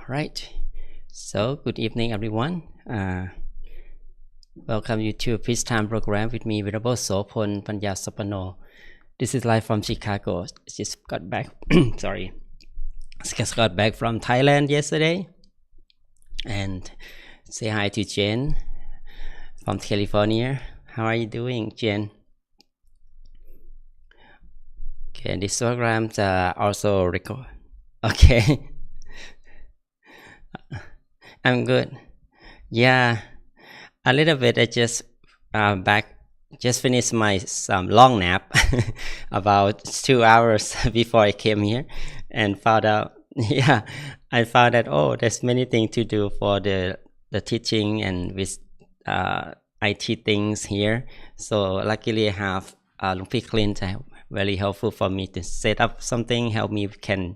Right. So, good evening, everyone. Welcome you to Peace Time program with me, Venerable Sophon Panya Sopano. This is live from Chicago. Just got back. Sorry, just got back from Thailand yesterday. And say hi to Jen from California. How are you doing, Jen? Okay, this programs also record. Okay, I'm good. Yeah. A little bit. I just just finished my long nap about 2 hours before I came here, and found out. Yeah, I found that there's many things to do for the teaching and with IT things here. So luckily I have Lumpy Clint, very helpful for me to set up something, help me can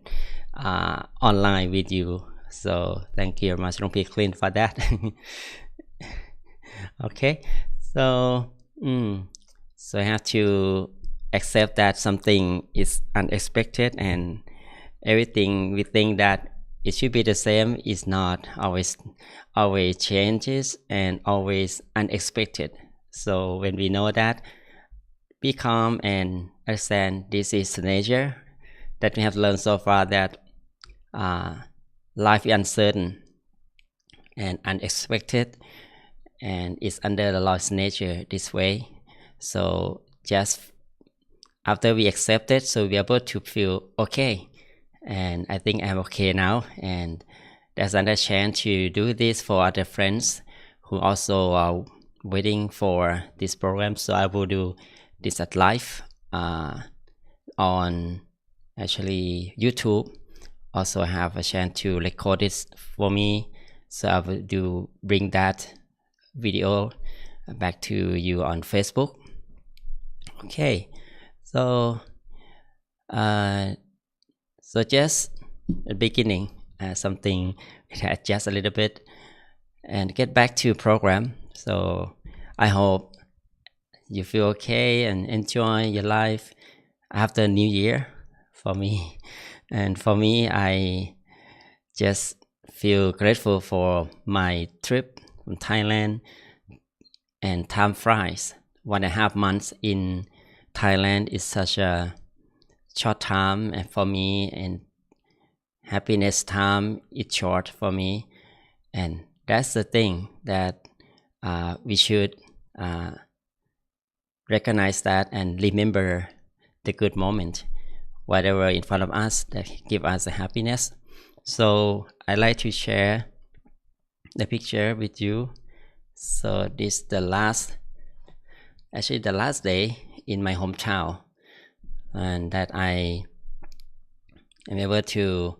online with you. So thank you very much, Lumpy Clint, for that. Okay, so so I have to accept that something is unexpected, and everything we think that it should be the same is not always changes and always unexpected. So when we know that, be calm and understand this is nature that we have learned so far, that life is uncertain and unexpected, and it's under the law's nature this way. So just after we accept it, so we're able to feel okay, and I think I'm okay now, and there's another chance to do this for other friends who also are waiting for this program. So I will do this at live on actually YouTube. Also have a chance to record this for me, so I will bring that video back to you on Facebook. Okay, so just the beginning, something to adjust a little bit and get back to program. So I hope you feel okay and enjoy your life after New Year for me. And for me, I just feel grateful for my trip from Thailand, and time flies. 1.5 months in Thailand is such a short time for me, and happiness time is short for me, and that's the thing that we should recognize that and remember the good moment, whatever in front of us that give us the happiness. So I like to share the picture with you. So this is the last day in my hometown, and that I am able to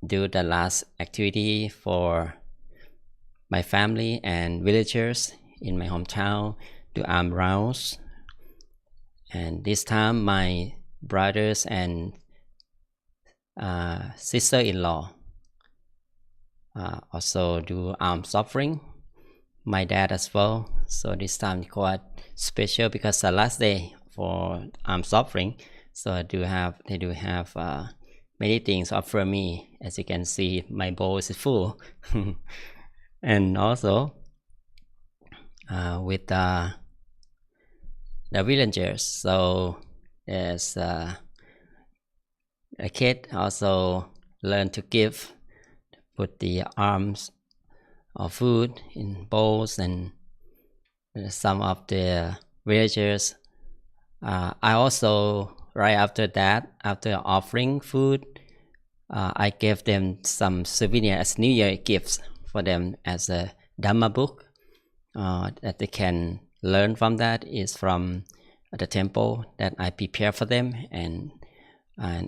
do the last activity for my family and villagers in my hometown, do arm rounds. And this time my brothers and sister-in-law also do arms offering, my dad as well. So this time quite special because the last day for arms offering. So they do have many things offer me. As you can see, my bowl is full. And also with the villagers, so there's a kid also learn to give, put the arms of food in bowls, and some of the villagers. I also, right after that, after offering food, I gave them some souvenir as New Year gifts for them, as a Dhamma book that they can learn from. That is from the temple that I prepare for them, and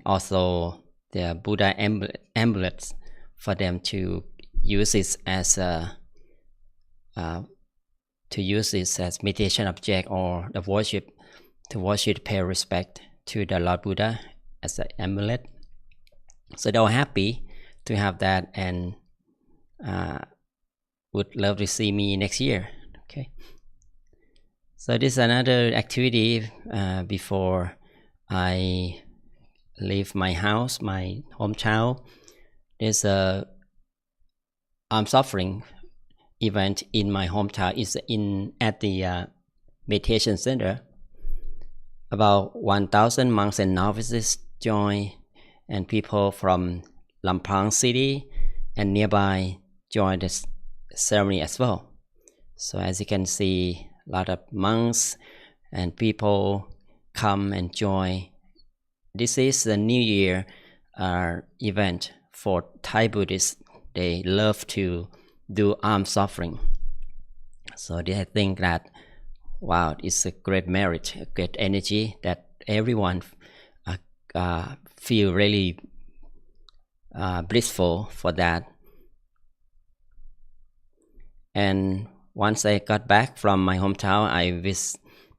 also the Buddha amulets for them to use it as meditation object, or the worship, to worship, pay respect to the Lord Buddha as an amulet. So they were happy to have that, and would love to see me next year. Okay, so this is another activity before I leave my house, my hometown. there's a arm suffering event in my hometown. Is in at the meditation center. About 1,000 monks and novices join, and people from Lampang city and nearby join the ceremony as well. So as you can see, a lot of monks and people come and join. This is the New Year event for Thai Buddhists. They love to do alms offering. So I think that, wow, it's a great merit, a great energy that everyone feel really blissful for that. And once I got back from my hometown, I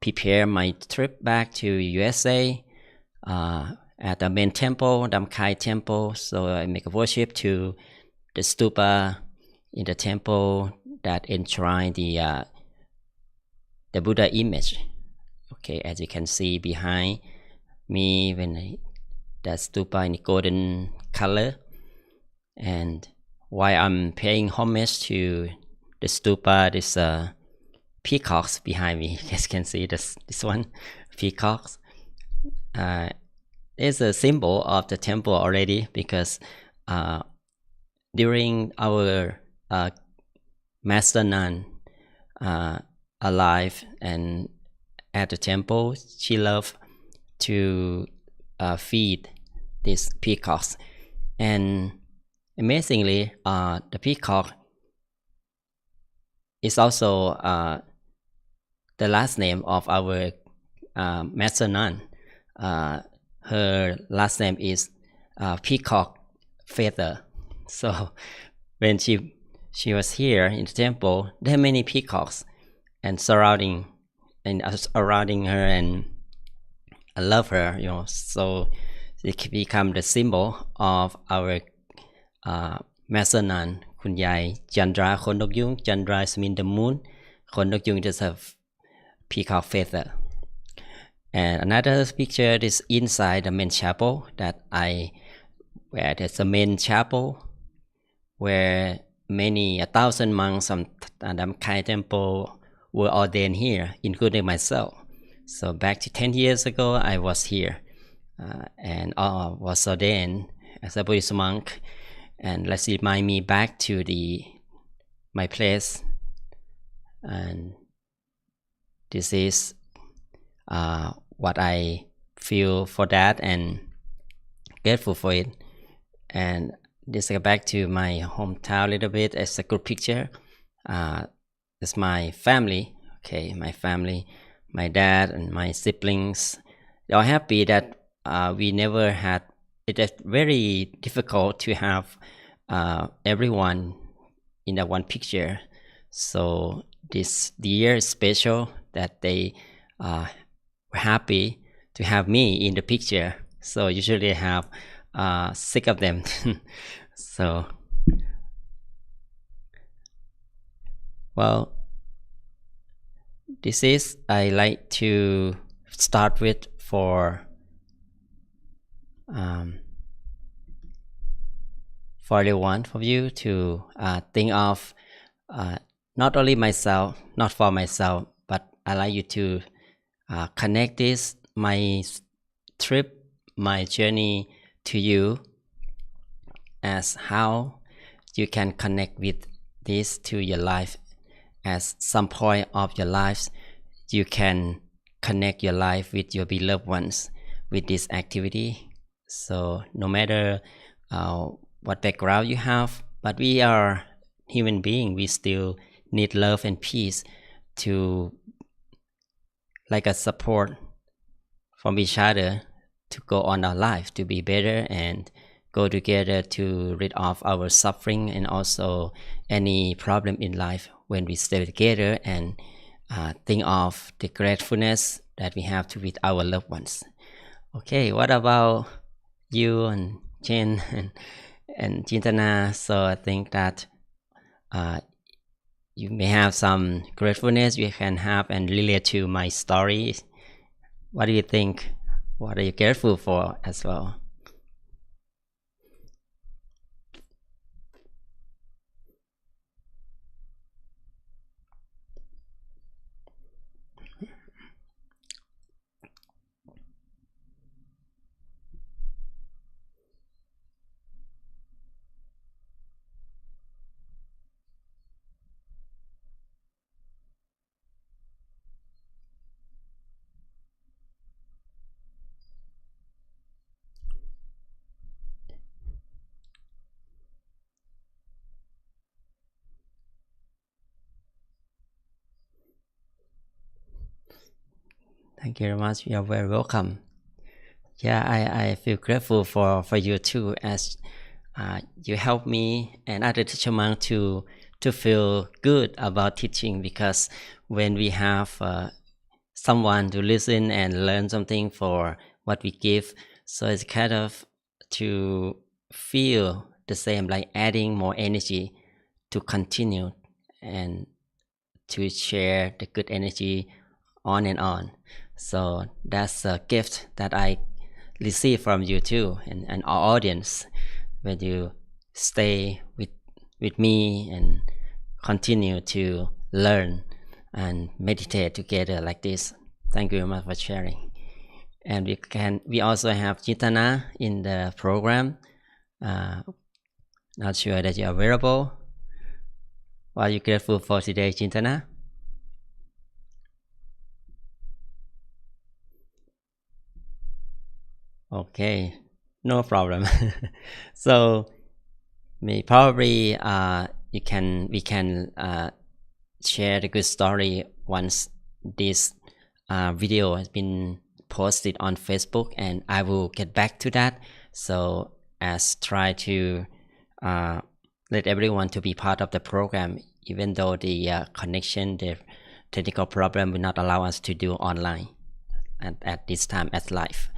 prepare my trip back to USA at the main temple, Damkai temple. So I make a worship to the stupa in the temple that enshrine the Buddha image. Okay, as you can see behind me, that stupa in golden color, and while I'm paying homage to the stupa, this peacocks behind me. You guys can see this one, peacocks. It's a symbol of the temple already, because during our Master Nun alive and at the temple, she loved to feed these peacocks. And amazingly, the peacock is also the last name of our Master Nun. Her last name is Peacock Feather. So when she was here in the temple, there are many peacocks and surrounding her, and I love her, so it become the symbol of our Master Nun, Kun Yai Chandra Khon Yung. Chandra means the moon, Khon Yung just have peacock feather. And another picture is inside the main chapel where there's a main chapel where many 1,000 monks from Damkai temple were ordained here, including myself. So back to 10 years ago, I was here and was ordained as a Buddhist monk. And let's remind me back to my place. And this is what I feel for that, and grateful for it. And this go back to my hometown a little bit as a group picture. It's my family. Okay, my family, my dad and my siblings. They are happy that we never had. It is very difficult to have everyone in that one picture. So the year is special that they were happy to have me in the picture. So usually I have 6 of them. So, well, this is I like to start with for everyone of you to think of not only myself, not for myself, but I like you to connect this, my trip, my journey to you, as how you can connect with this to your life. At some point of your lives, you can connect your life with your beloved ones with this activity. So no matter what background you have, but we are human beings, we still need love and peace to, like a support from each other to go on our life, to be better and go together to rid of our suffering and also any problem in life when we stay together and think of the gratefulness that we have to with our loved ones. Okay, what about you and Jen and Chintana? So I think that you may have some gratefulness you can have and relate to my story. What do you think? What are you grateful for as well? Thank you very much. You are very welcome. Yeah, I feel grateful for you too, as you help me and other teacher monk to feel good about teaching, because when we have someone to listen and learn something for what we give, so it's kind of to feel the same, like adding more energy to continue and to share the good energy on and on. So that's a gift that I receive from you too, and our audience, when you stay with me and continue to learn and meditate together like this. Thank you very much for sharing. And we also have Chintana in the program. Not sure that you're available. What are you grateful for today, Chintana? Okay, no problem. So probably we can share the good story once this video has been posted on Facebook, and I will get back to that. So as try to let everyone to be part of the program, even though the connection, the technical problem will not allow us to do online at this time as live.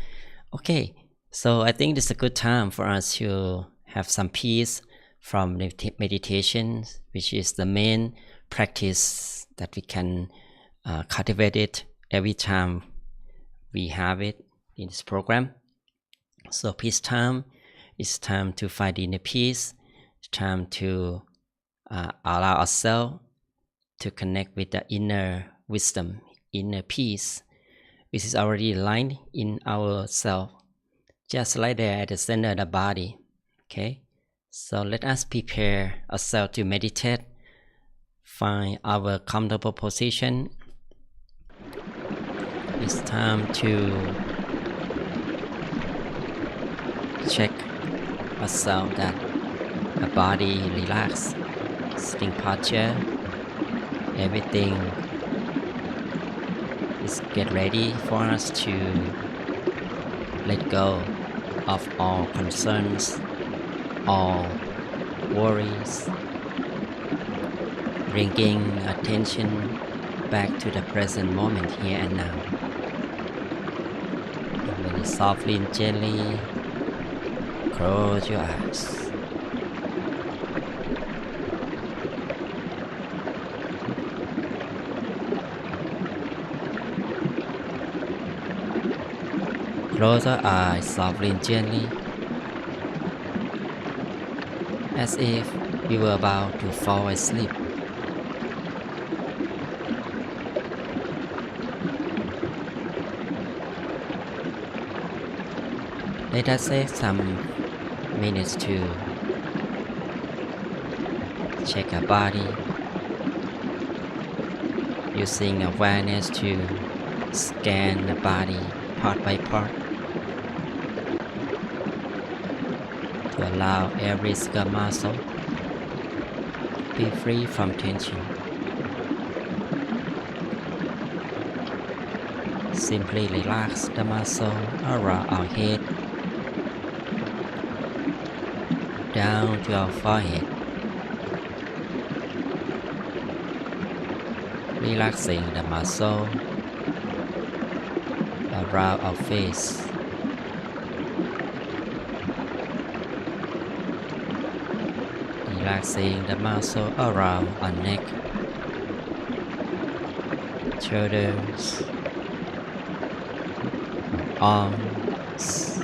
Okay, so I think this is a good time for us to have some peace from meditation, which is the main practice that we can cultivate it every time we have it in this program. So peace time is time to find inner peace. It's time to allow ourselves to connect with the inner wisdom, inner peace, which is already aligned in our self, just like there at the center of the body. Okay, so let us prepare ourselves to meditate. Find our comfortable position. It's time to check ourselves that the body relax, sitting posture, everything is get ready for us to let go of all concerns, all worries, bringing attention back to the present moment here and now. And very softly and gently close your eyes. Close our eyes softly and gently, as if we were about to fall asleep. Let us take some minutes to check our body, using awareness to scan the body part by part, to allow every single muscle be free from tension. Simply relax the muscle around our head, down to our forehead, relaxing the muscle around our face, relaxing the muscle around our neck, shoulders, arms,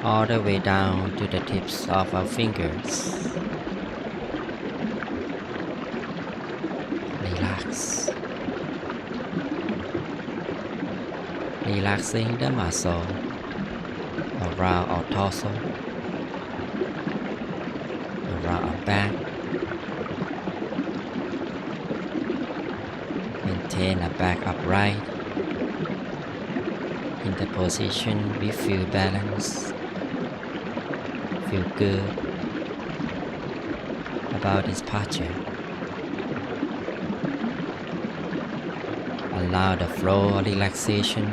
all the way down to the tips of our fingers. Relax. Relaxing the muscle around our torso, around our back. Maintain our back upright. In the position we feel balanced, feel good about this posture. Allow the flow of relaxation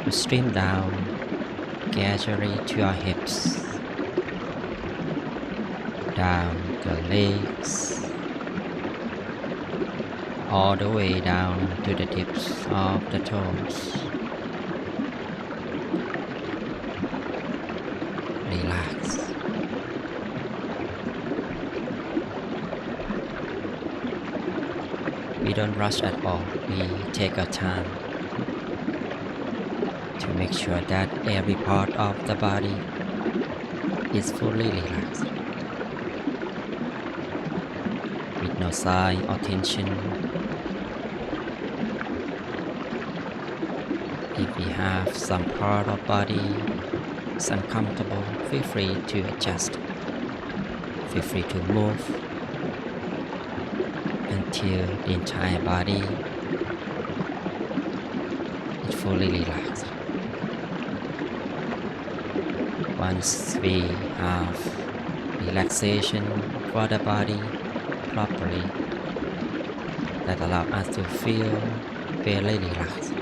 to stream down gradually to your hips, down the legs, all the way down to the tips of the toes. Relax. We don't rush at all. We take our time to make sure that every part of the body is fully relaxed, with no sign or tension. If we have some part of body is uncomfortable, feel free to adjust. Feel free to move until the entire body is fully relaxed. Once we have relaxation for the body properly, that allows us to feel very relaxed.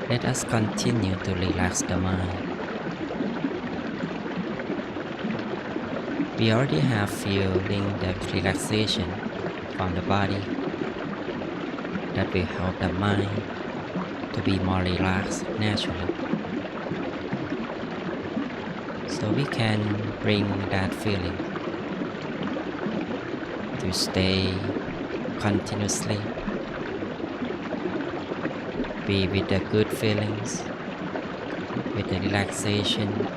Let us continue to relax the mind. We already have feeling the relaxation from the body that will help the mind to be more relaxed naturally. So we can bring that feeling to stay continuously. Be with the good feelings, with the relaxation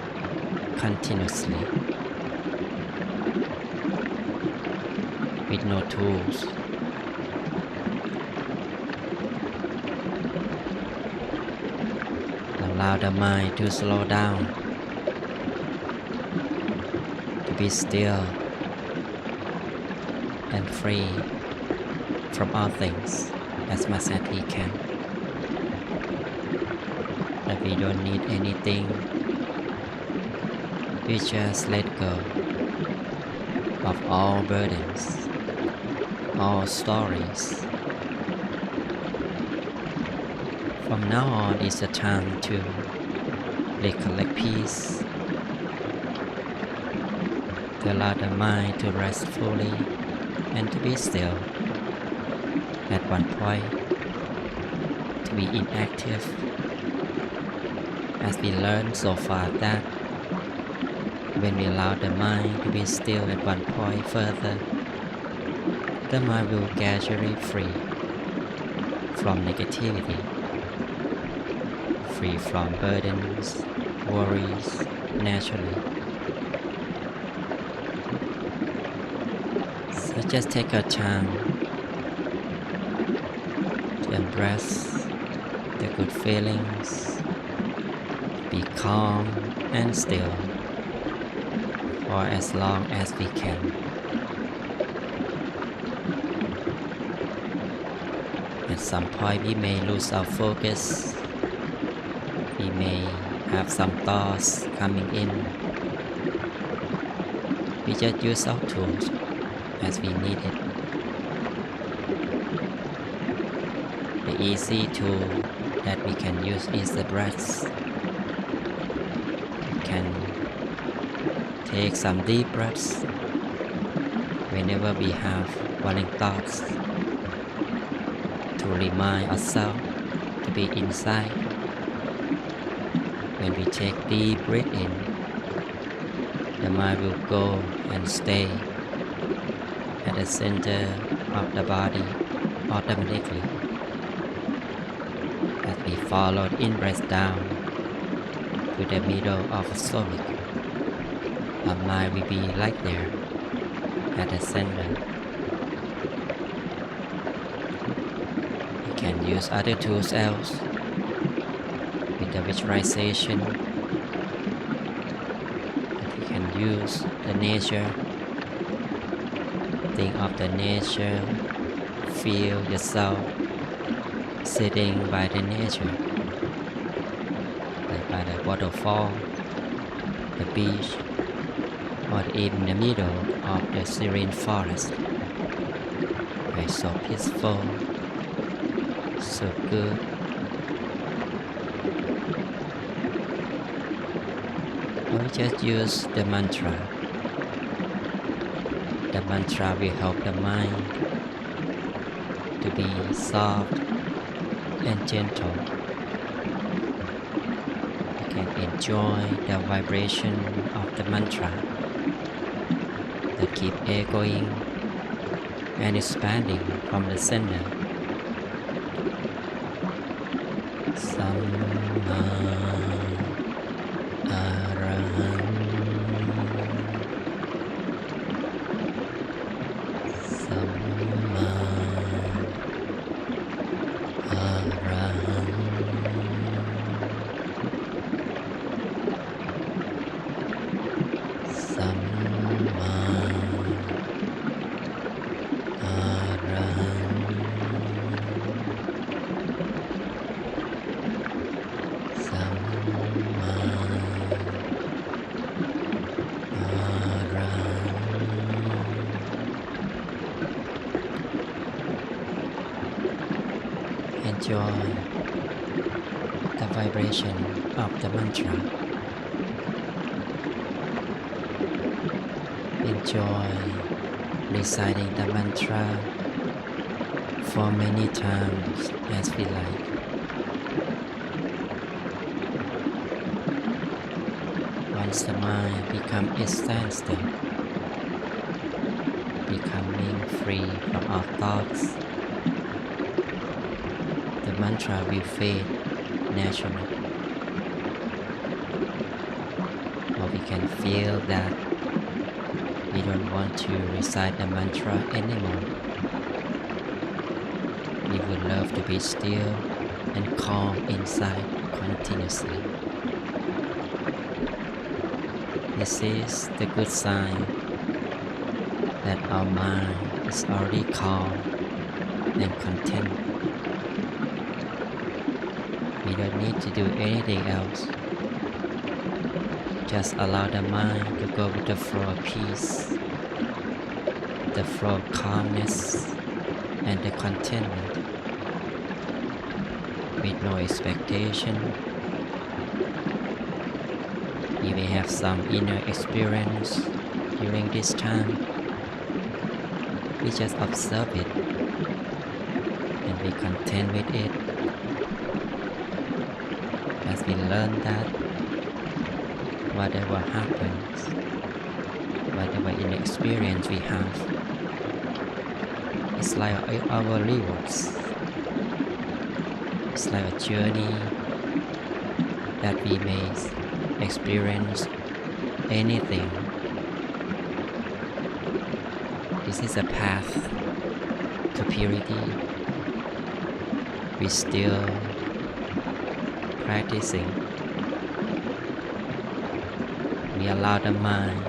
continuously, with no tools. Allow the mind to slow down, to be still and free from all things as much as we can. That we don't need anything. We just let go of all burdens, all stories. From now on is the time to recollect peace, to allow the mind to rest fully and to be still. At one point, to be inactive, as we learned so far that when we allow the mind to be still at one point further, the mind will gradually free from negativity, free from burdens, worries naturally. So just take your time to embrace the good feelings, be calm and still for as long as we can. At some point we may lose our focus, we may have some thoughts coming in. We just use our tools as we need it. The easy tool that we can use is the breaths. You can take some deep breaths whenever we have running thoughts, to remind ourselves to be inside. When we take deep breath in, the mind will go and stay at the center of the body automatically. As we follow the in-breath down to the middle of the stomach, our mind will be right there at the center. We can use other tools else with the visualization. We can use the nature. Think of the nature. Feel yourself sitting by the nature, like by the waterfall, the beach, or in the middle of the serene forest. It's so peaceful, so good. Or we just use the mantra. The mantra will help the mind to be soft and gentle. You can enjoy the vibration of the mantra that keep echoing and expanding from the center. Samma Arahant. Samma Arahant. Samma Arahant. Samma Arahant. Enjoy the vibration of the mantra. Enjoy reciting the mantra for many times as we like. Once the mind becomes a standstill, becoming free from our thoughts, the mantra will fade naturally. Or we can feel that we don't want to recite the mantra anymore. We would love to be still and calm inside continuously. This is the good sign that our mind is already calm and content. We don't need to do anything else. Just allow the mind to go with the flow of peace, the flow of calmness, and the contentment, with no expectation. You may have some inner experience during this time. We just observe it and be content with it. As we learn that whatever happens, whatever inner experience we have, it's like our rewards. It's like a journey that we may experience anything. This is a path to purity. We still practicing. We allow the mind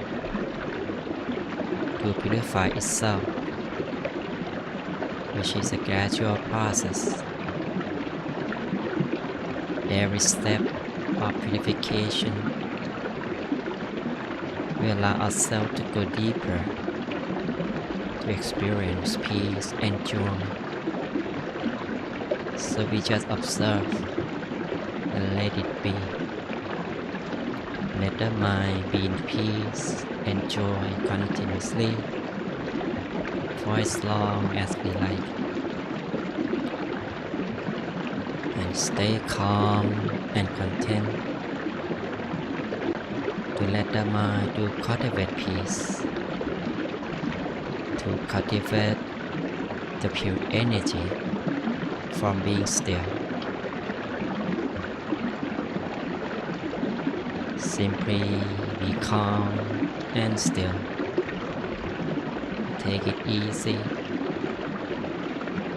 to purify itself, which is a gradual process. Every step of purification, we allow ourselves to go deeper, to experience peace and joy. So we just observe and let it be. Let the mind be in peace and joy continuously for as long as we like. And stay calm and content to let the mind to cultivate peace, to cultivate the pure energy from being still. Simply be calm and still. Take it easy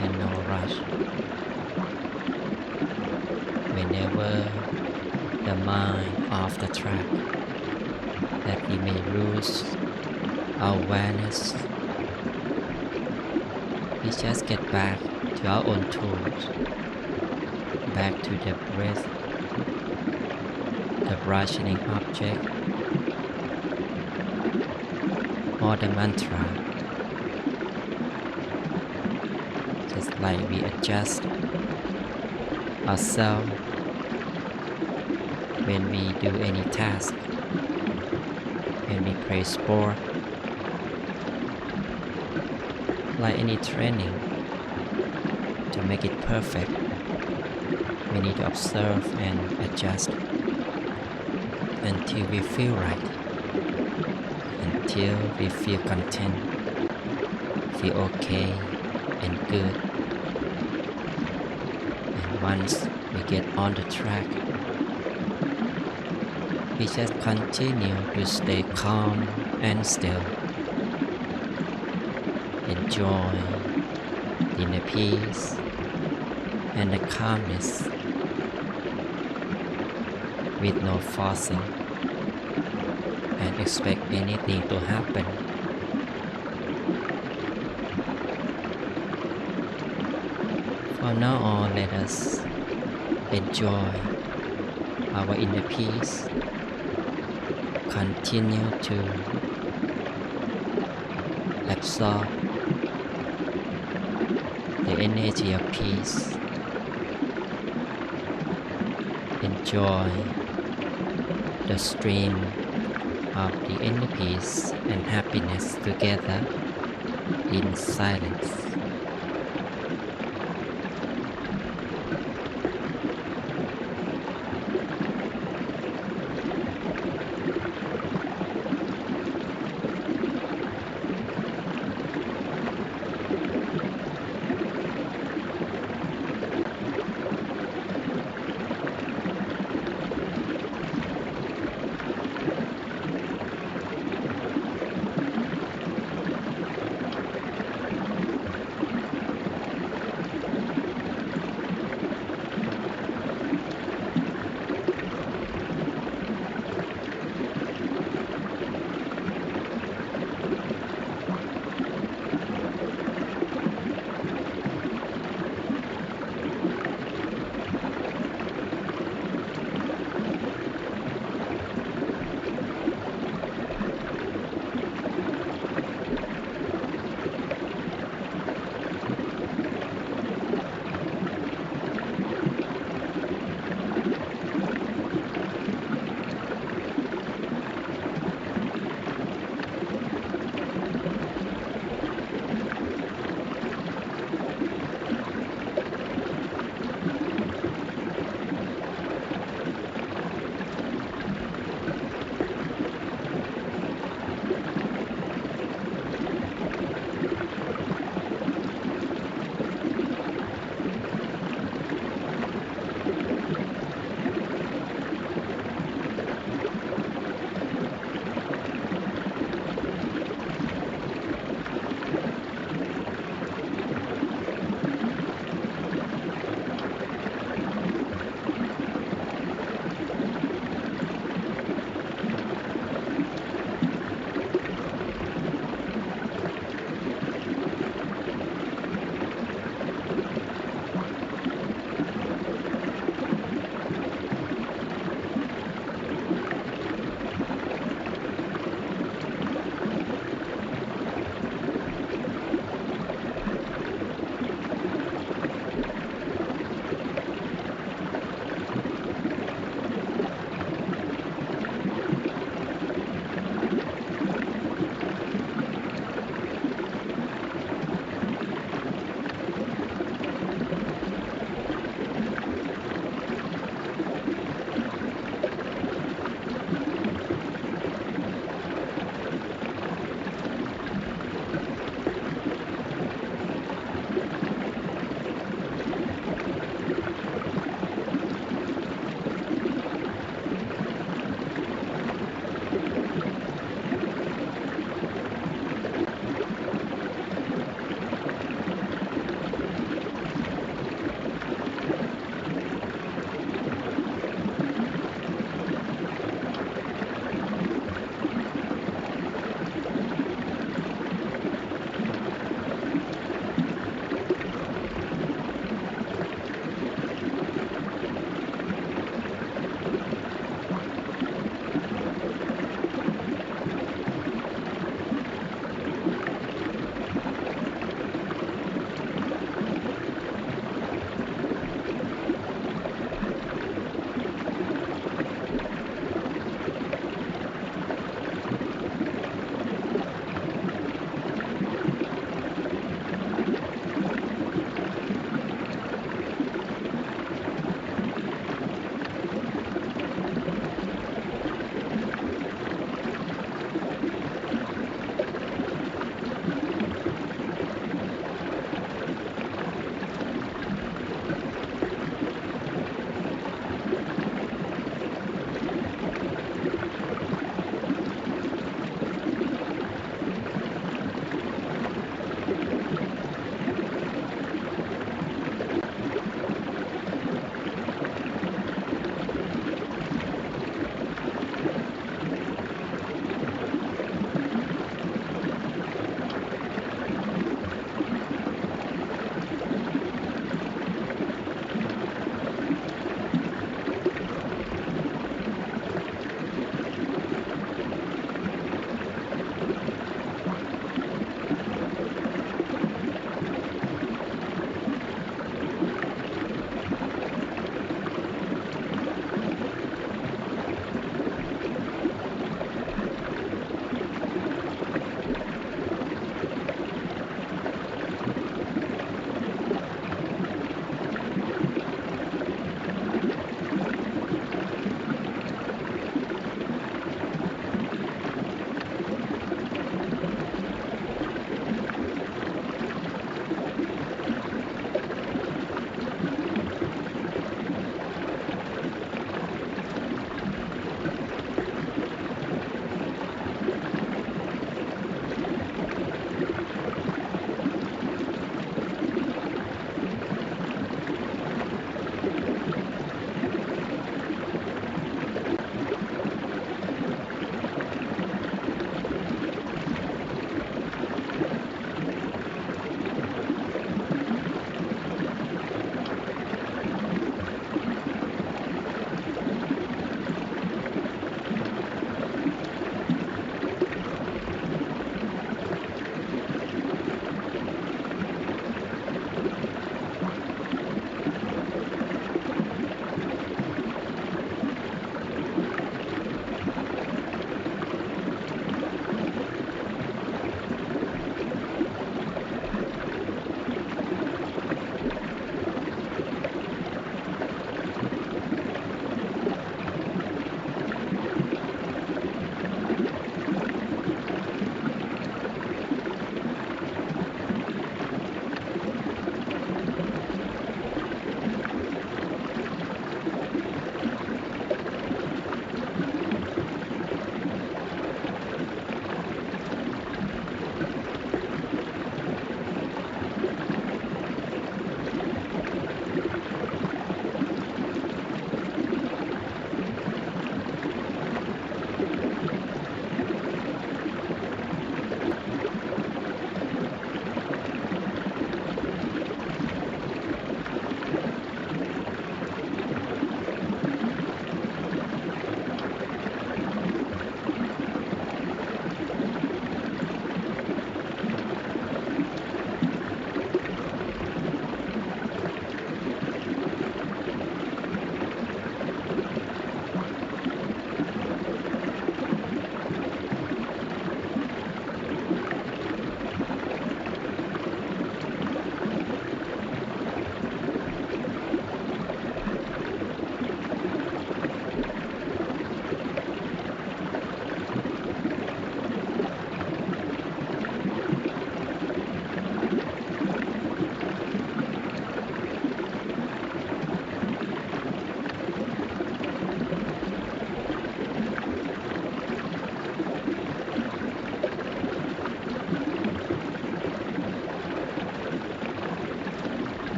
and no rush. Whenever the mind off the track, that we may lose our awareness, we just get back to our own tools, back to the breath, the brushing object, or the mantra. Just like we adjust ourselves when we do any task, when we play sport, like any training. To make it perfect, we need to observe and adjust until we feel right, until we feel content, feel okay and good. And once we get on the track, we just continue to stay calm and still. Enjoy the inner peace and the calmness with no forcing and expect anything to happen. From now on, let us enjoy our inner peace. Continue to absorb the energy of peace. Enjoy the stream of the inner peace and happiness together in silence.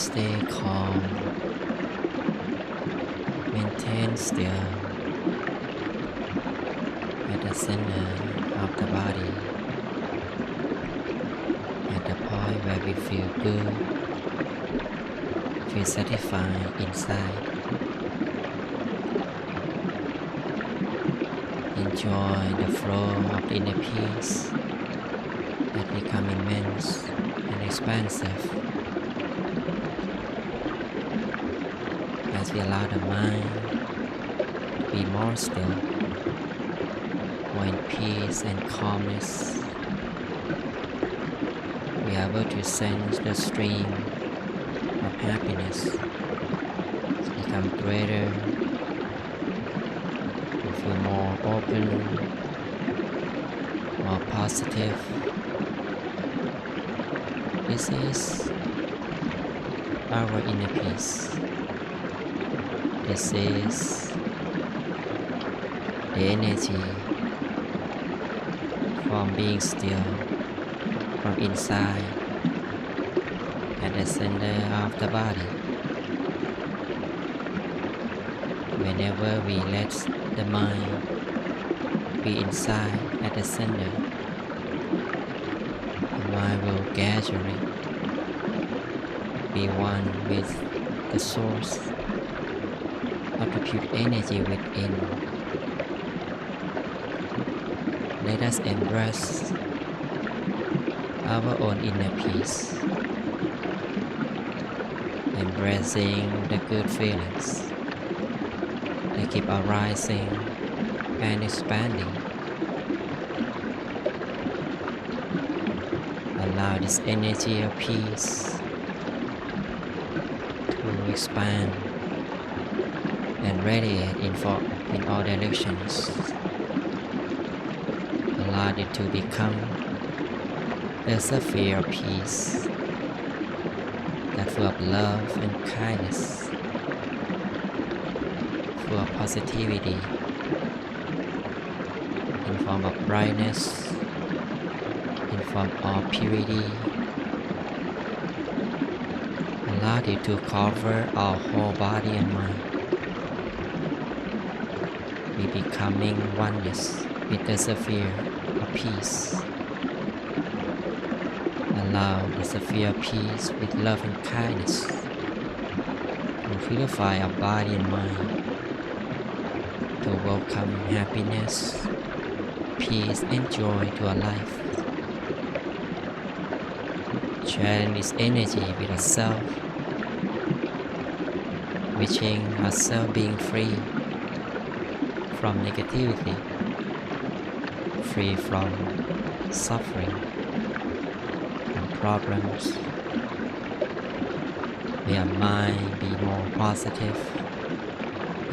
stay calm, maintain still at the center of the body, at the point where we feel good, feel satisfied inside. Enjoy the flow of the inner peace that become immense and expansive as we allow the mind to be more still, more in peace and calmness. We are able to sense the stream of happiness become greater. We feel more open, more positive. This is our inner peace. This is the energy from being still from inside at the center of the body. Whenever we let the mind be inside at the center, the mind will gradually be one with the source of the pure energy within. Let us embrace our own inner peace, embracing the good feelings that keep arising and expanding. Allow this energy of peace to expand and radiate in all directions. Allow it to become the sphere of peace that full of love and kindness, full of positivity in form of brightness, in form of purity. Allow it to cover our whole body and mind. We becoming oneness with the sphere of peace. Allow the sphere of peace with love and kindness to purify our body and mind, to welcome happiness, peace and joy to our life. Sharing this energy with ourselves, wishing ourselves being free from negativity, free from suffering and problems. May our mind be more positive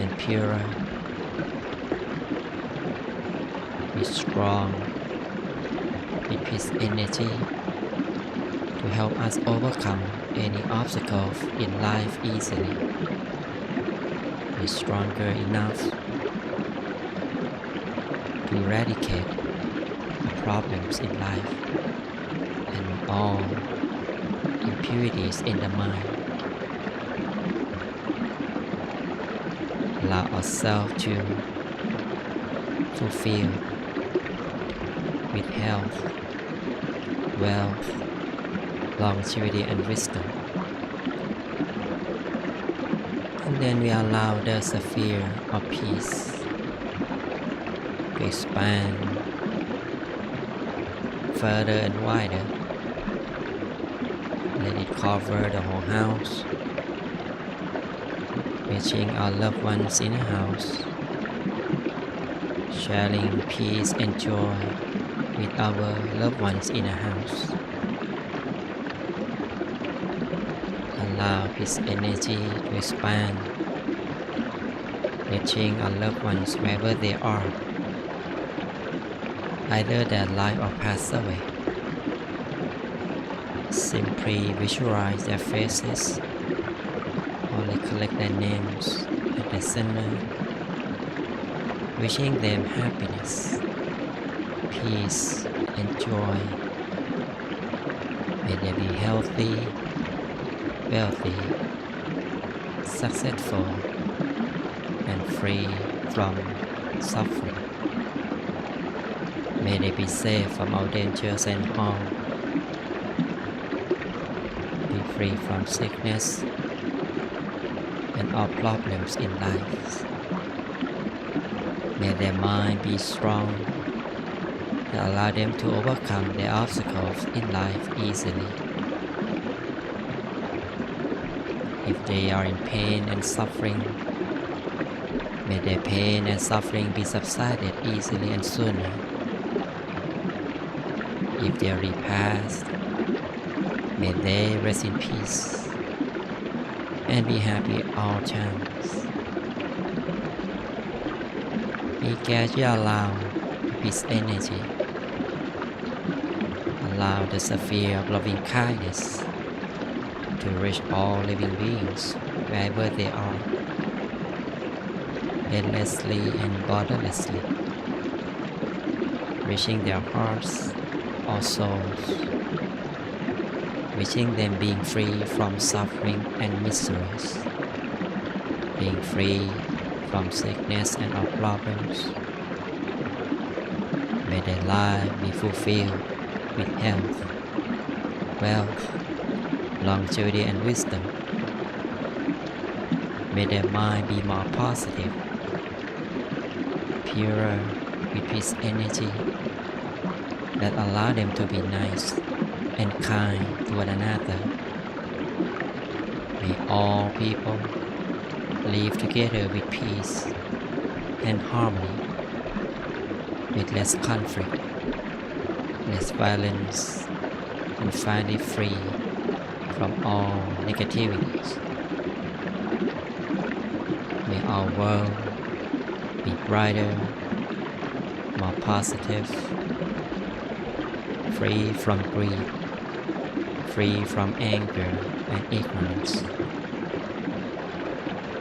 and purer, be strong with peace energy to help us overcome any obstacles in life easily. Be stronger enough to eradicate the problems in life and all impurities in the mind. Allow ourselves to fulfill with health, wealth, longevity and wisdom. And then we allow the sphere of peace to expand further and wider. Let it cover the whole house, reaching our loved ones in the house, sharing peace and joy with our loved ones in the house. Allow peace energy to expand, reaching our loved ones wherever they are, either their life or passed away. Simply visualize their faces or recollect their names at the center, wishing them happiness, peace and joy. May they be healthy, wealthy, successful, and free from suffering. May they be safe from all dangers and harm, be free from sickness and all problems in life. May their mind be strong that allow them to overcome their obstacles in life easily. If they are in pain and suffering, may their pain and suffering be subsided easily and sooner. If they are repassed, may they rest in peace and be happy all times. We gradually allow the peace energy, allow the sphere of loving kindness to reach all living beings wherever they are, endlessly and borderlessly, reaching their hearts or souls, reaching them being free from suffering and miseries, being free from sickness and all problems. May their life be fulfilled with health, wealth, longevity and wisdom. May their mind be more positive, purer with peace energy that allow them to be nice and kind to one another. May all people live together with peace and harmony, with less conflict, less violence, and finally free from all negativities. May our world be brighter, more positive, free from greed, free from anger and ignorance,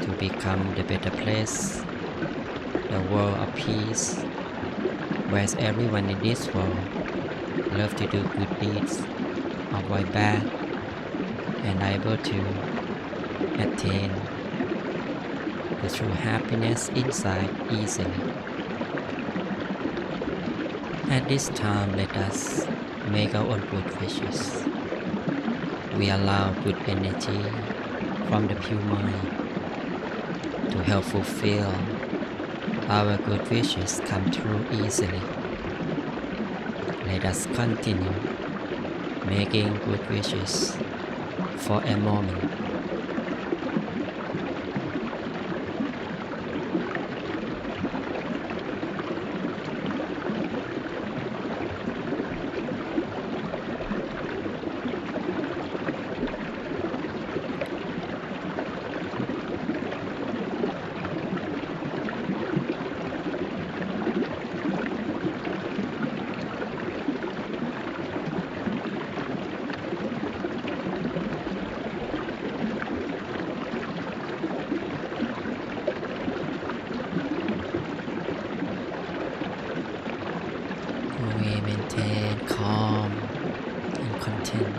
to become the better place, the world of peace, where everyone in this world loves to do good deeds, avoid bad, and are able to attain the true happiness inside easily. At this time, let us make our own good wishes. We allow good energy from the pure mind to help fulfill our good wishes come true easily. Let us continue making good wishes for a moment. We maintain calm and content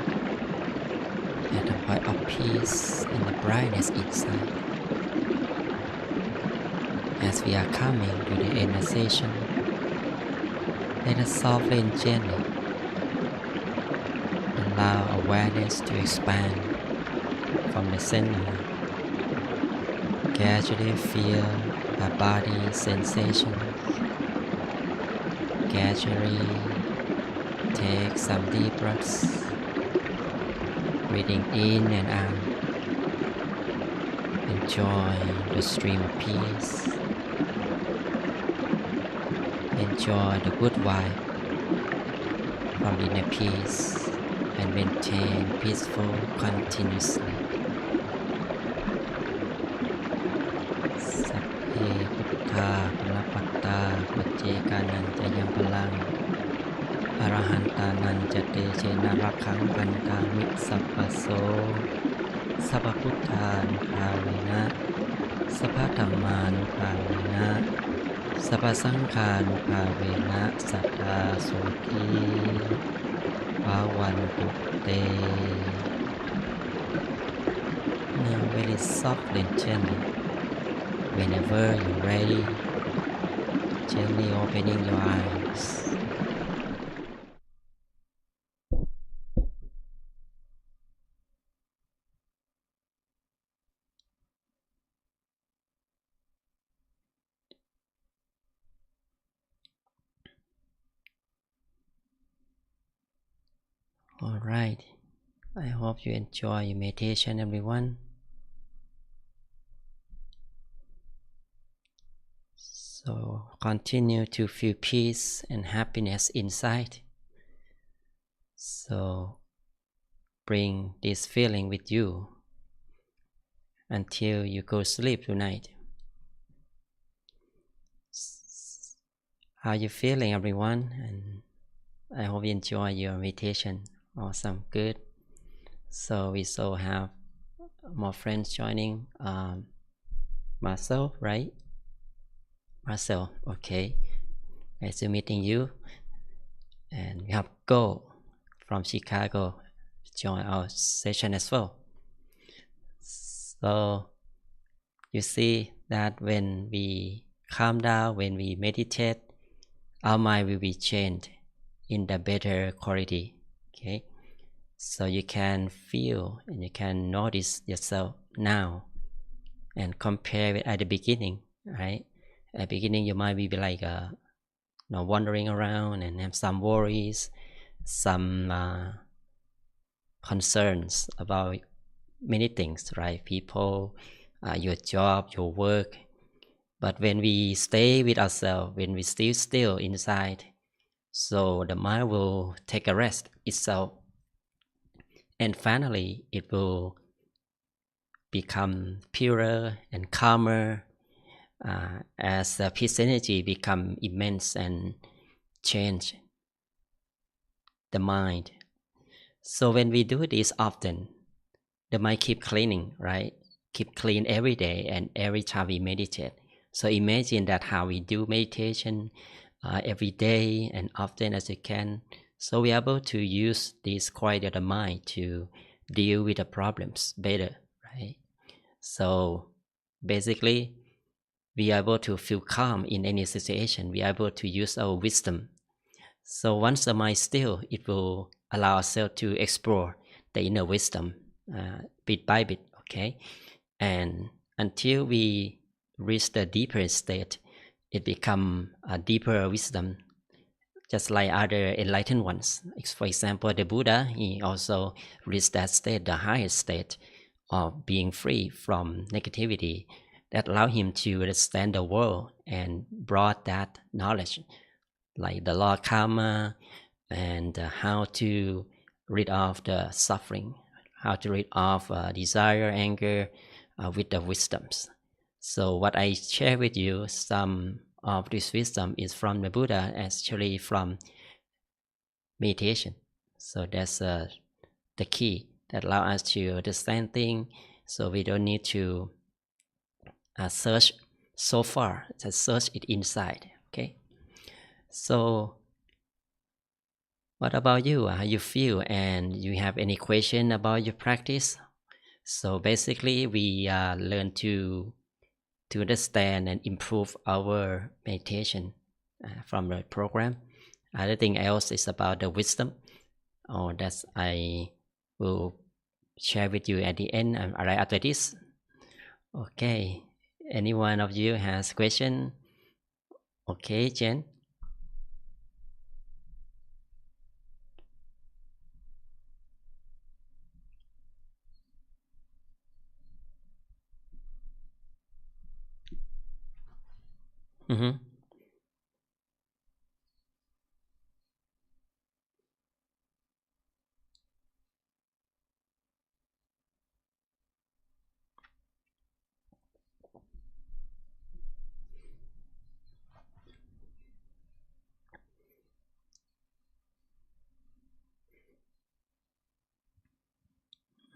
at the point of peace and the brightness inside. As we are coming to the end of session, let us softly and gently allow awareness to expand from the center. Gradually feel our body sensations. Gradually take some deep breaths, breathing in and out. Enjoy the stream of peace. Enjoy the good vibe from inner peace and maintain peaceful continuously. Sapphe Puttha Palapatta Pacchekanan Jayam Palang Arahantanan Jate Chena Rakhang Pantami Sappaso Sappa Putthanupavena Sappa Dhammanupavena Sappa Sankhanupavena Sattha Soti Bhavantu Te. Now, very softly and gently, whenever you're ready, gently opening your eyes. All right. I hope you enjoy your meditation, everyone. So continue to feel peace and happiness inside. So bring this feeling with you until you go sleep tonight. How you feeling, everyone? And I hope you enjoy your meditation. Awesome, good. So we so have more friends joining. Marcel, right? Marcel, okay. Nice to meeting you. And we have Go from Chicago join our session as well. So you see that when we calm down, when we meditate, our mind will be changed in the better quality. Okay, so you can feel and you can notice yourself now and compare it at the beginning, right? At the beginning, you might be like wandering around and have some worries, some concerns about many things, right? People, your job, your work. But when we stay with ourselves, when we stay still inside, so the mind will take a rest itself, and finally it will become purer and calmer as the peace energy become immense and change the mind. So when we do this often, the mind keep cleaning, right? Keep clean every day and every time we meditate. So imagine that how we do meditation every day and often as you can. So we're able to use this quality of the mind to deal with the problems better, right? So basically, we are able to feel calm in any situation. We are able to use our wisdom. So once the mind is still, it will allow ourselves to explore the inner wisdom bit by bit, okay? And until we reach the deeper state, it become a deeper wisdom, just like other enlightened ones. For example, the Buddha, he also reached that state, the highest state of being free from negativity that allowed him to understand the world and brought that knowledge, like the law of karma and how to rid off the suffering, how to rid off desire, anger with the wisdoms. So what I share with you, some of this wisdom is from the Buddha, actually from meditation. So that's the key that allow us to understand things. So we don't need to search so far, just search it inside. Okay. So what about you? How you feel? And you have any question about your practice? So basically, we learn to understand and improve our meditation from the program. Other thing else is about the wisdom. Oh, that's I will share with you at the end. Right after this. Okay. Any one of you has question? Okay, Jen. Mm-hmm.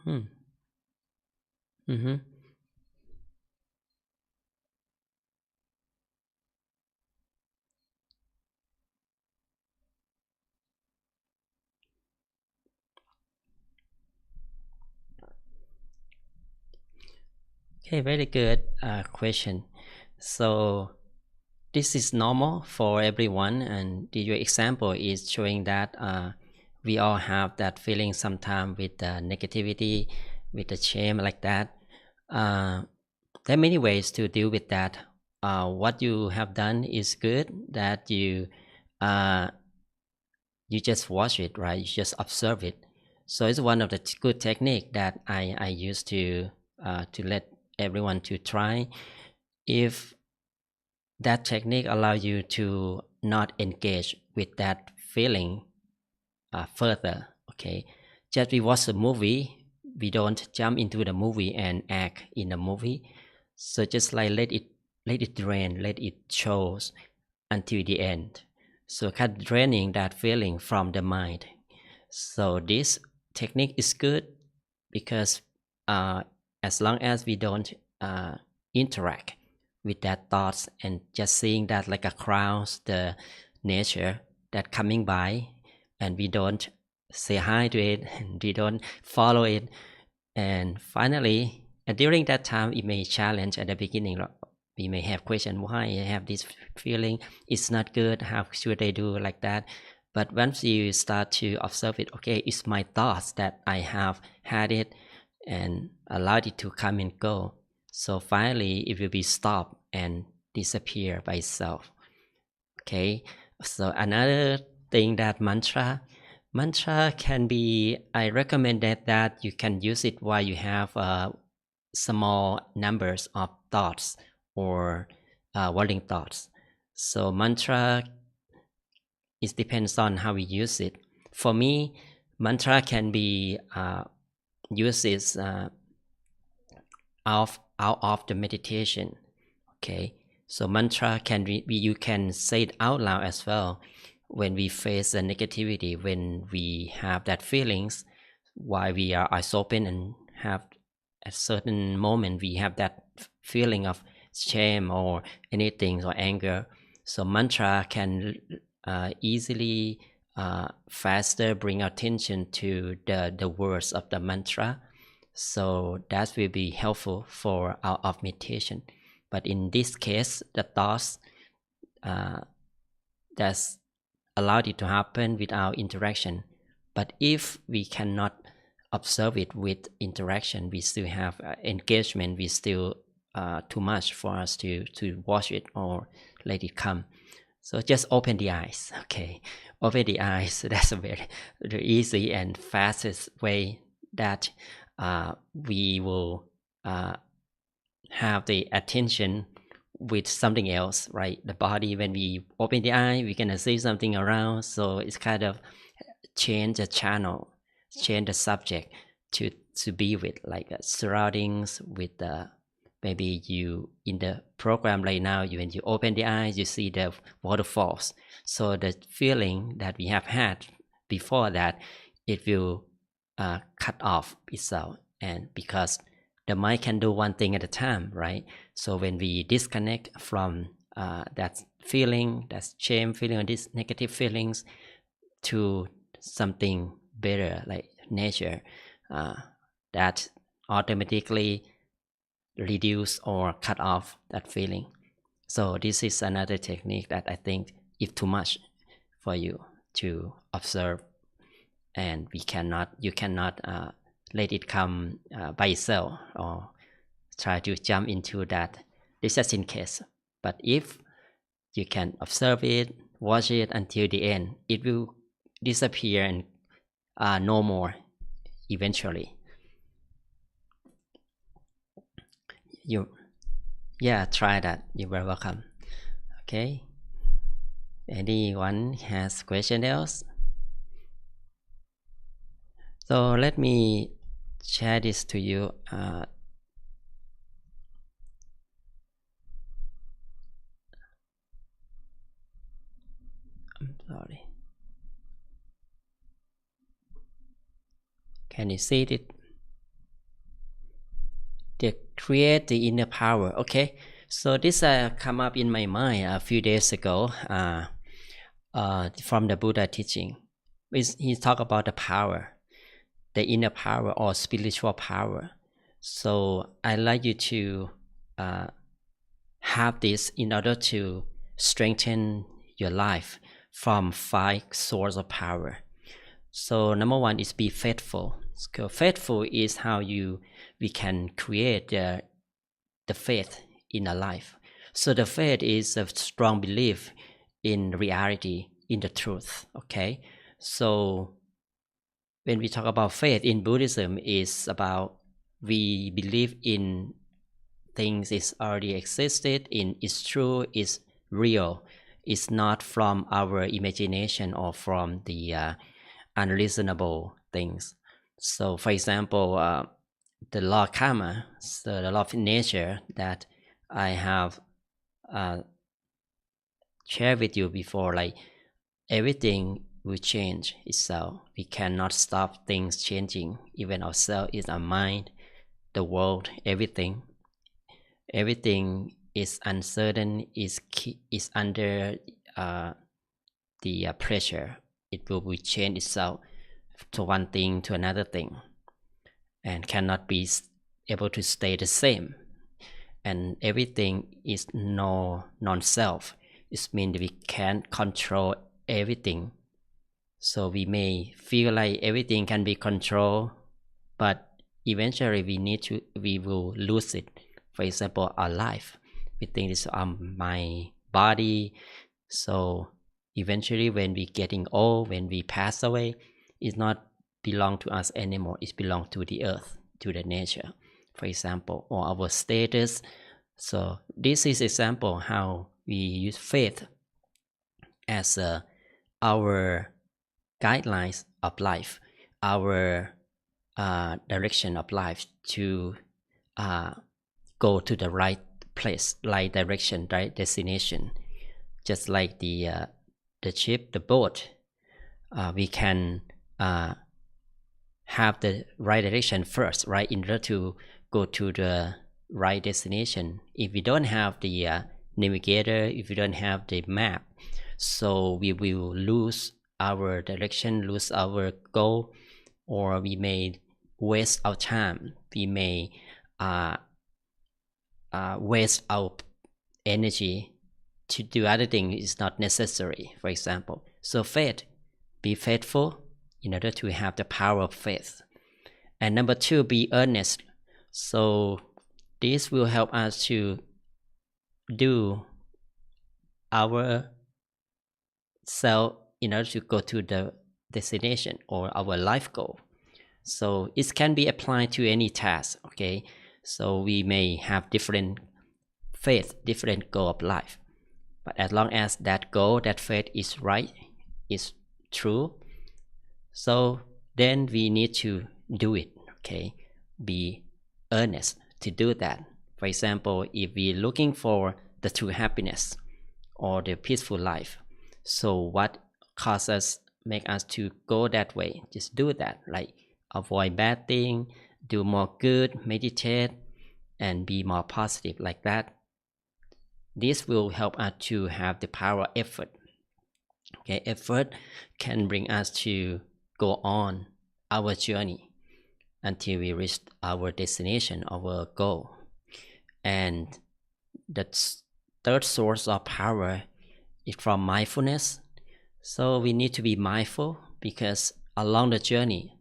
Mm-hmm. Mm-hmm. Okay, very good question. So this is normal for everyone, and your example is showing that we all have that feeling sometimes with the negativity, with the shame like that. There are many ways to deal with that. What you have done is good, that uh, you just watch it, right? You just observe it. So it's one of the good technique that I use to let everyone to try. If that technique allow you to not engage with that feeling further, okay, just we watch a movie, we don't jump into the movie and act in the movie. So just like let it drain, let it shows until the end. So kind of draining that feeling from the mind. So this technique is good because uh, as long as we don't interact with that thoughts and just seeing that like a crowd, the nature that coming by, and we don't say hi to it, and we don't follow it, and finally, and during that time, it may challenge at the beginning. We may have question why I have this feeling. It's not good. How should I do like that? But once you start to observe it, okay, it's my thoughts that I have had it, and allowed it to come and go. So finally, it will be stopped and disappear by itself. Okay. So another thing that mantra can be, I recommend that you can use it while you have small numbers of thoughts or wording thoughts. So mantra, it depends on how we use it. For me, mantra can be uses out of the meditation. Okay, so mantra can be you can say it out loud as well when we face the negativity, when we have that feelings, while we are eyes open and have a certain moment we have that feeling of shame or anything or anger. So mantra can easily faster bring attention to the words of the mantra, so that will be helpful for our of meditation. But in this case, the thoughts uh, that's allowed it to happen without interaction. But if we cannot observe it with interaction, we still have engagement, we still too much for us to watch it or let it come. So just open the eyes. Okay, open the eyes. That's a very easy and fastest way that we will have the attention with something else, right? The body, when we open the eye, we can see something around. So it's kind of change the channel, change the subject to be with, like surroundings with the, maybe you in the program right now, when you open the eyes, you see the waterfalls. So the feeling that we have had before that, it will cut off itself, and because the mind can do one thing at a time, right? So when we disconnect from that feeling, that shame feeling, or these negative feelings, to something better like nature, uh, that automatically reduce or cut off that feeling. So this is another technique that I think if too much for you to observe, and you cannot let it come by itself or try to jump into that. This is in case. But if you can observe it, watch it until the end, it will disappear and no more eventually. You, yeah, try that. You're very welcome. Okay. Anyone has question else? So let me share this to you. I'm sorry. Can you see it? They create the inner power. Okay. So this come up in my mind a few days ago from the Buddha teaching. He talked about the power, the inner power or spiritual power. So I like you to have this in order to strengthen your life from 5 sources of power. So number 1 is be faithful. So faithful is how we can create the faith in our life. So the faith is a strong belief in reality, in the truth. Okay, so when we talk about faith in Buddhism, is about we believe in things is already existed, in it's true, it's real, it's not from our imagination or from the unreasonable things. So for example, the law of karma, so the law of nature that I have shared with you before, like everything will change itself. We cannot stop things changing, even ourselves, is our mind, the world, everything is uncertain, is under the pressure. It will change itself to one thing to another thing, and cannot be able to stay the same. And everything is non-self. It means we can't control everything. So we may feel like everything can be controlled, but eventually we will lose it. For example, our life, we think it's my body. So eventually when we getting old, when we pass away, it's not belong to us anymore. It belong to the earth, to the nature, for example, or our status. So this is example how we use faith as our guidelines of life, our direction of life to go to the right place, right direction, right destination. Just like the ship, the boat, we can have the right direction first, right, in order to go to the right destination. If we don't have the navigator, if we don't have the map, so we will lose our direction, lose our goal, or we may waste our time. We may waste our energy to do other things is not necessary, for example. So faith, be faithful in order to have the power of faith. And number 2, be earnest. So this will help us to do our self in order to go to the destination or our life goal. So it can be applied to any task. Okay, so we may have different faith, different goal of life, but as long as that goal, that faith is right, is true, so then we need to do it. Okay, be earnest to do that. For example, if we're looking for the true happiness or the peaceful life, so what causes make us to go that way? Just do that, like avoid bad thing, do more good, meditate, and be more positive, like that. This will help us to have the power of effort. Okay, effort can bring us to go on our journey until we reach our destination, our goal. And the third source of power is from mindfulness. So we need to be mindful, because along the journey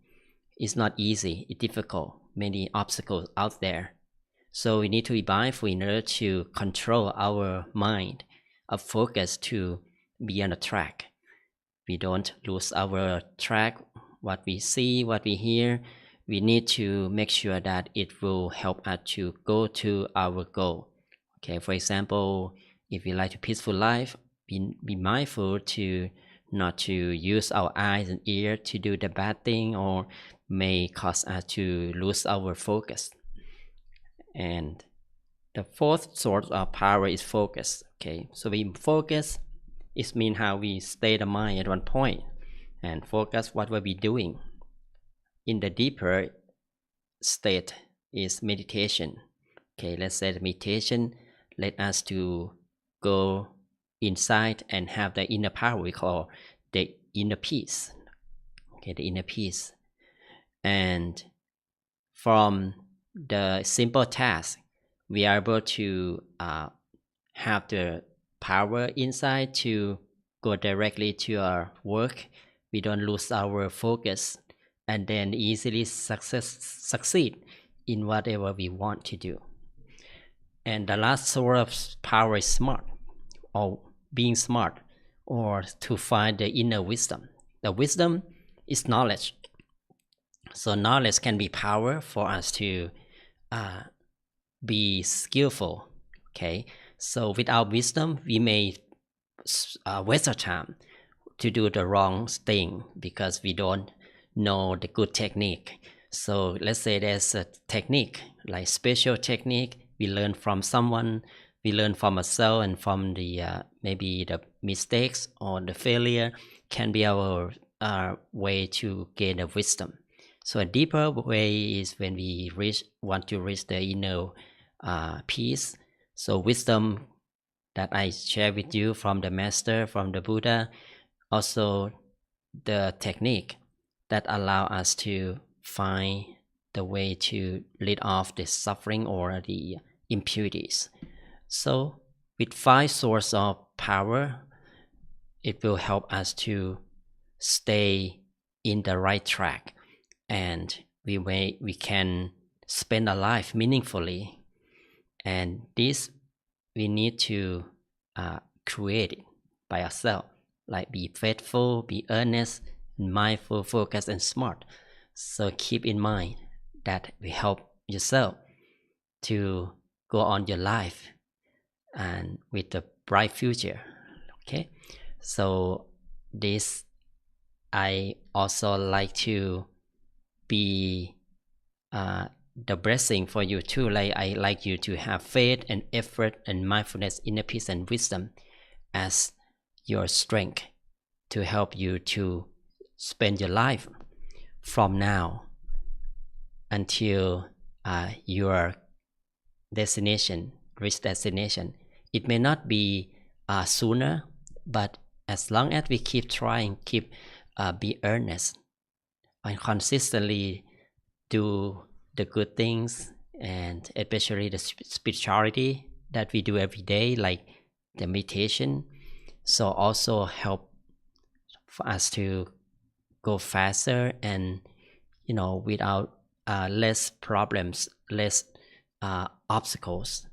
it's not easy, it's difficult, many obstacles out there. So we need to be mindful in order to control our mind, our focus to be on the track. We don't lose our track, what we see, what we hear. We need to make sure that it will help us to go to our goal. Okay, for example, if we like a peaceful life, be mindful to not to use our eyes and ears to do the bad thing, or may cause us to lose our focus. And the fourth source of power is focus. Okay, so we focus, it means how we stay the mind at one point and focus what we're doing. In the deeper state is meditation. Okay, let's say the meditation let us to go inside and have the inner power we call the inner peace. Okay, the inner peace. And from the simple task, we are able to have the power inside to go directly to our work. We don't lose our focus, and then easily succeed in whatever we want to do. And the last sort of power is smart, or being smart, or to find the inner wisdom. The wisdom is knowledge. So knowledge can be power for us to be skillful. Okay, so without wisdom, we may waste our time to do the wrong thing because we don't know the good technique. So let's say there's a technique, like special technique, we learn from someone, we learn from ourselves, and from the maybe the mistakes or the failure can be our way to gain the wisdom. So a deeper way is when we want to reach the inner peace. So wisdom that I share with you from the master, from the Buddha, also the technique that allow us to find the way to lead off the suffering or the impurities. So with 5 sources of power, it will help us to stay in the right track, and we can spend our life meaningfully. And this we need to create it by ourselves, like be faithful, be earnest, mindful, focused, and smart. So keep in mind that will help yourself to go on your life and with a bright future. Okay, so this I also like to be the blessing for you too. Like I like you to have faith and effort and mindfulness, inner peace and wisdom as your strength to help you to spend your life from now until your destination, reach destination. It may not be sooner, but as long as we keep trying, keep be earnest and consistently do the good things, and especially the spirituality that we do every day, like the meditation, so also help for us to go faster and without less problems, less obstacles.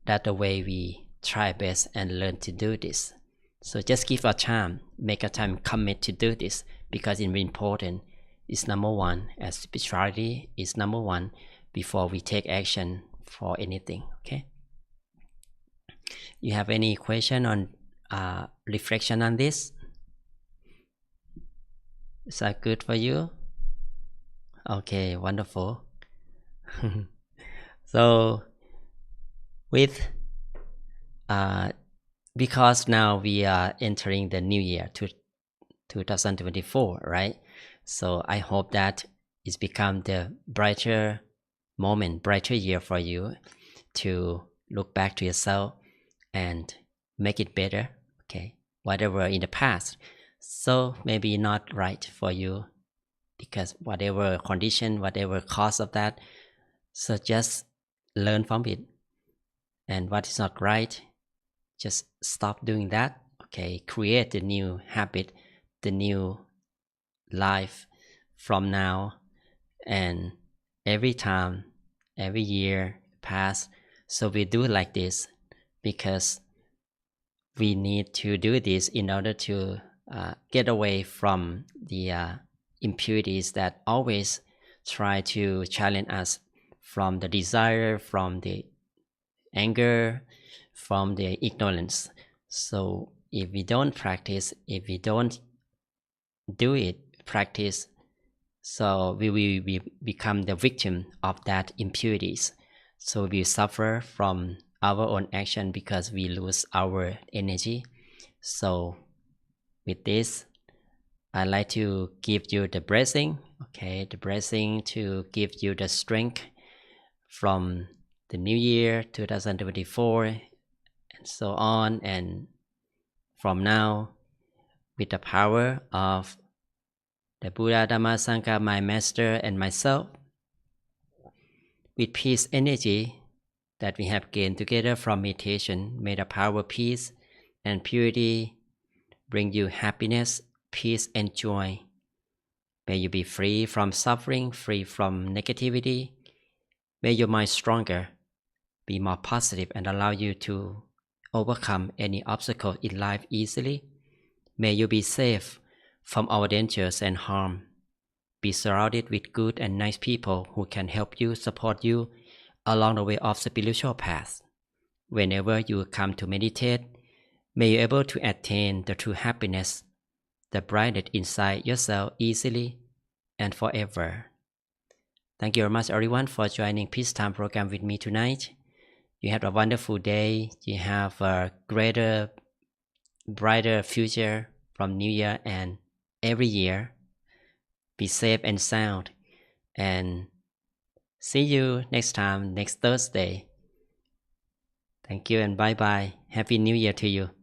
That's the way we try best and learn to do this. So just give a time, make a time, commit to do this, because it's important. It's number one, as spirituality is number one before we take action for anything. Okay, you have any question on reflection on this? Is that good for you? Okay, wonderful. So with because now we are entering the new year to 2024, right? So I hope that it's become the brighter moment, brighter year for you to look back to yourself and make it better. Okay, whatever in the past, so maybe not right for you, because whatever condition, whatever cause of that, so just learn from it, and what is not right, just stop doing that. Okay, create the new habit, the new life from now, and every time, every year pass. So we do like this because we need to do this in order to get away from the impurities that always try to challenge us, from the desire, from the anger, from the ignorance. So if we don't practice, if we don't do it, practice, so we will become the victim of that impurities. So we suffer from our own action because we lose our energy. So with this, I'd like to give you the blessing, okay, the blessing to give you the strength from the new year 2024 and so on, and from now, with the power of the Buddha, Dhamma, Sangha, my master and myself, with peace energy that we have gained together from meditation. May the power of peace and purity bring you happiness, peace, and joy. May you be free from suffering, free from negativity. May your mind stronger, be more positive, and allow you to overcome any obstacle in life easily. May you be safe from all dangers and harm. Be surrounded with good and nice people who can help you, support you along the way of spiritual path. Whenever you come to meditate, may you be able to attain the true happiness, the brightness inside yourself easily and forever. Thank you very much, everyone, for joining Peace Time program with me tonight. You have a wonderful day. You have a greater, brighter future from New Year and every year. Be safe and sound. And see you next time, next Thursday. Thank you and bye-bye. Happy New Year to you.